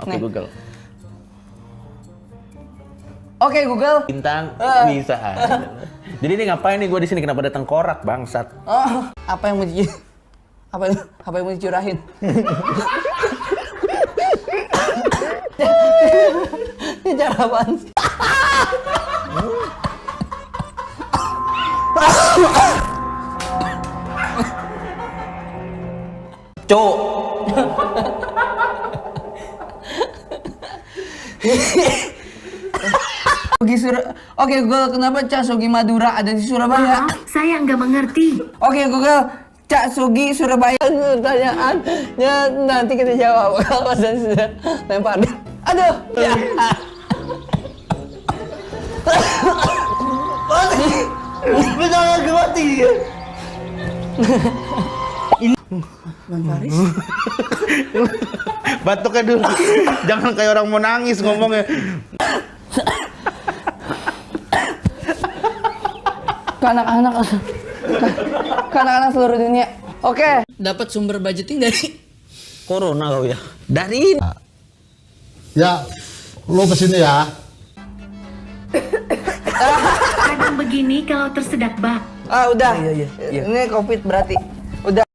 Oke Google. Oke Google. Bintang bisa aja. Jadi ini ngapain nih gue di sini? Kenapa datang korak bangsat? Oh, apa yang mau dicurahin? Ini cara apaan sih? Cuk. Oke Google, kenapa Cak Sugi Madura ada di Surabaya? Maaf, saya nggak mengerti. Oke Google, Cak Sugi Surabaya. Pertanyaannya nanti kita jawab. Kalau dan sudah lempar. Aduh. Ya. Lu jangan mati. Bang Faris. Batuknya dulu. Jangan kayak orang mau nangis ngomongnya. Ke anak-anak seluruh dunia. Oke. Dapat sumber budgeting dari Corona kau ya. Dari Ya, lo kesini ya. Kadang begini kalau tersedak bak. udah. Iya. Ini COVID berarti. Udah.